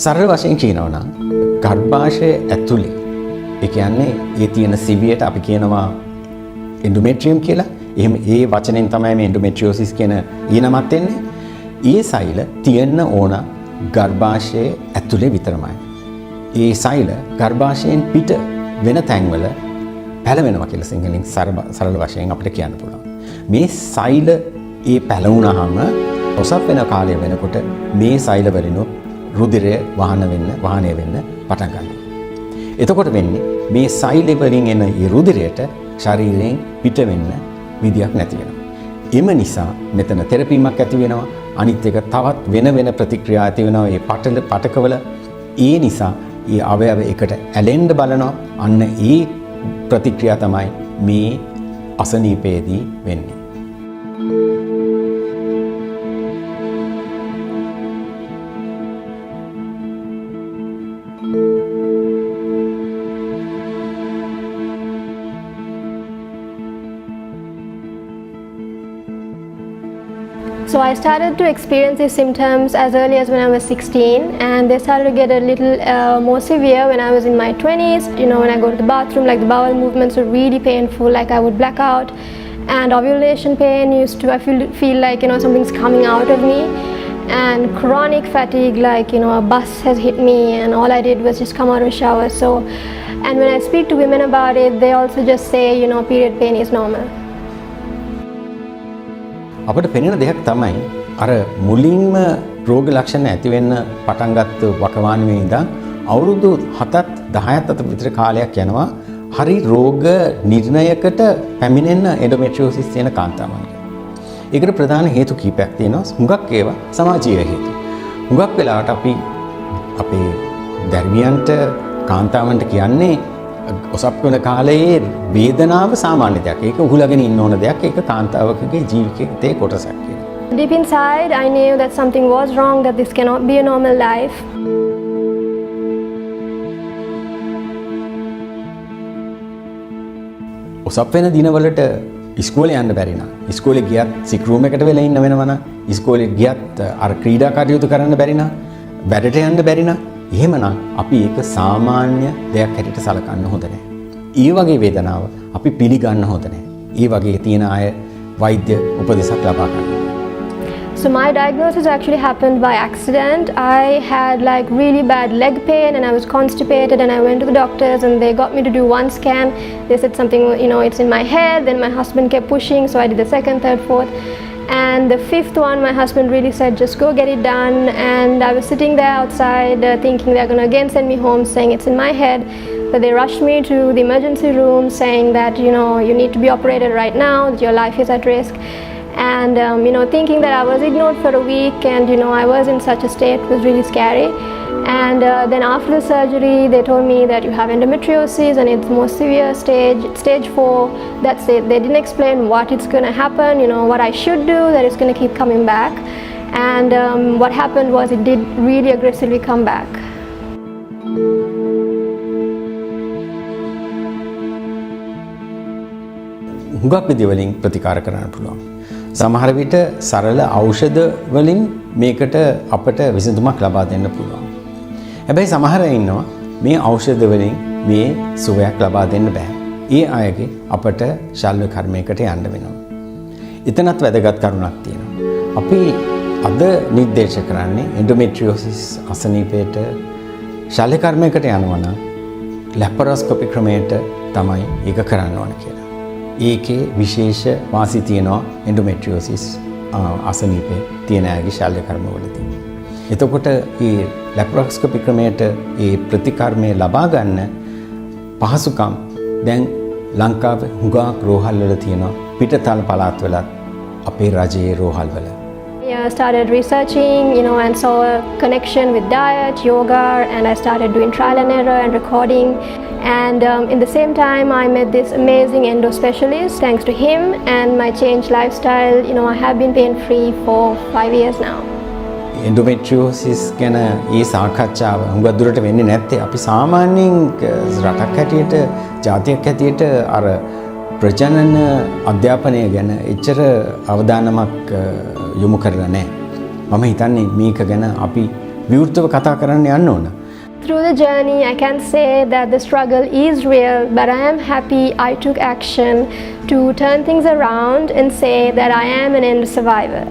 සරල වශයෙන් කියනවා නම් ගර්භාෂය ඇතුලේ ඒ කියන්නේ ඒ තියෙන සිවියට අපි කියනවා එන්ඩෝමෙට්‍රියම් කියලා. එහෙම ඒ වචනෙන් තමයි මේ එන්ඩෝමෙට්‍රියෝසිස් කියන ඊනමත් එන්නේ. ඒ සෛල තියෙන්න ඕන ගර්භාෂයේ ඇතුලේ විතරමයි. ඒ සෛල ගර්භාෂයෙන් පිට වෙන තැන්වල පැලවෙනවා කියලා සිංහලෙන් සරල වශයෙන් අපිට කියන්න පුළුවන්. මේ සෛල ඒ පැලවුණාම ඔසප් වෙන කාලය වෙනකොට මේ සෛල වලිනුත් රුධිරය වහනය වෙන්න පටන් ගන්නවා. එතකොට වෙන්නේ මේ සෛල වලින් එන ඒ රුධිරයට ශරීරයෙන් පිට වෙන්න විදියක් නැති වෙනවා. එම නිසා මෙතන තෙරපීමක් ඇති වෙනවා. අනිත් එක තවත් වෙන ප්‍රතික්‍රියා ඇති වෙනවා මේ පටකවල. ඒ නිසා ඒ අවයව එකට ඇලෙන්න බලනවා. අන්න ඒ ප්‍රතික්‍රියා තමයි මේ අසනීපයේදී වෙන්නේ. So I started to experience these symptoms as early as when I was 16, and they started to get a little more severe when I was in my 20s. You know, when I go to the bathroom, like the bowel movements were really painful, like I would black out. And ovulation pain I feel like, you know, something's coming out of me. And chronic fatigue, like, you know, a bus has hit me and all I did was just come out of the shower. So, and when I speak to women about it, they also just say, you know, period pain is normal. අපිට පෙනෙන දෙයක් තමයි අර මුලින්ම රෝග ලක්ෂණ ඇති වෙන්න පටන් ගත්ත වකවානුවේ ඉඳන් අවුරුදු 7ත් 10ත් අතර විතර කාලයක් යනවා හරි රෝග නිර්ණයකට පැමිණෙන්න එන්ඩෝමෙට්‍රියෝසිස් තියෙන කාන්තාවන්ට. ඒකට ප්‍රධාන හේතු කීපයක් තියෙනවා. හුඟක් ඒවා සමාජීය හේතු. හුඟක් වෙලාවට අපි අපේ දර්මියන්ට කාන්තාවන්ට කියන්නේ ඔසප් වෙන කාලයේ වේදනාව සාමාන්‍ය දෙයක්. ඒක උහුලගෙන ඉන්න ඕන දෙයක්. ඒක කාන්තාවකගේ ජීවිතයේ කොටසක් කියලා. Deep inside, I knew that something was wrong, that this cannot be a normal life. ඔසප් වෙන දිනවලට ඉස්කෝලේ යන්න බැරි නම්, ඉස්කෝලේ ගියත් සික් රූම් එකට වෙලා ඉන්න වෙනවා නම්, ඉස්කෝලේ ගියත් අර ක්‍රීඩා කටයුතු කරන්න බැරි නම්, වැඩට යන්න බැරි නම්, එහෙමනම් අපි ඒක සාමාන්‍ය දෙයක් හැටියට සලකන්න හොඳ නැහැ. ඒ වගේ වේදනාව අපි පිළිගන්න හොඳ නැහැ. ඒ වගේ තියෙන අය වෛද්‍ය උපදෙසක් ලබා ගන්න. So my diagnosis actually happened by accident. I had like really bad leg pain and I was constipated, and I went to the doctors and they got me to do one scan. They said something, you know, it's in my head. Then my husband kept pushing, so I did the second, third, fourth. And the fifth one, my husband really said, just go get it done. And I was sitting there outside thinking they're going to again send me home, saying it's in my head. But they rushed me to the emergency room saying that, you know, you need to be operated right now, that your life is at risk. And, you know, thinking that I was ignored for a week and, you know, I was in such a state was really scary. And then after the surgery, they told me that you have endometriosis and it's more severe stage 4. That's it. They didn't explain what it's going to happen, you know, what I should do, that it's going to keep coming back. And what happened was it did really aggressively come back. හුඟක් විදිවලින් ප්‍රතිකාර කරන්න පුළුවන්. සමහර විට සරල ඖෂධ වලින් මේකට අපට විසඳුමක් ලබා දෙන්න පුළුවන්. හැබැයි සමහර අය ඉන්නවා මේ ඖෂධ වලින් මේ සුවයක් ලබා දෙන්න බෑ. ඒ අයගේ අපට ශල්‍ය කර්මයකට යන්න වෙනවා. එතනත් වැදගත් කරුණක් තියෙනවා. අපි අද නිර්දේශ කරන්නේ එන්ඩෝමෙට්‍රියෝසිස් අසනීපයට ශල්‍ය කර්මයකට යනවා නම් ලැපරොස්කෝපි ක්‍රමයට තමයි ඒක කරන්න ඕන කියලා. ඒකේ විශේෂ වාසි තියෙනවා එන්ඩෝමෙට්‍රියෝසිස් අසනීපේ තියෙන අයගේ ශල්‍ය කර්මවලදී. එතකොට මේ ලැපරොස්කෝපි ක්‍රමයට ඒ ප්‍රතිකර්මය ලබා ගන්න පහසුකම් දැන් ලංකාවේ හුඟක් රෝහල් වල තියෙනවා. පිටතල පළාත්වල අපේ රජයේ රෝහල් වල. I started researching, you know, and saw a connection with diet, yoga, and I started doing trial and error and recording. And in the same time, I met this amazing endo specialist. Thanks to him and my changed lifestyle, you know, I have been pain-free for 5 years now. එන්ඩෝමෙට්‍රියෝසිස් ගැන ඒ සාකච්ඡාව හුඟක් දුරට වෙන්නේ නැත්තේ අපි සාමාන්‍යයෙන් රටක් හැටියට ජාතියක් හැටියට අර ප්‍රජනන අධ්‍යාපනය ගැන එච්චර අවධානමක් යොමු කරලා නැහැ. මම හිතන්නේ මේක ගැන අපි විවෘතව කතා කරන්න යන්න ඕන. Through the journey, I can say that the struggle is real, but I am happy I took action to turn things around and say that I am an end survivor.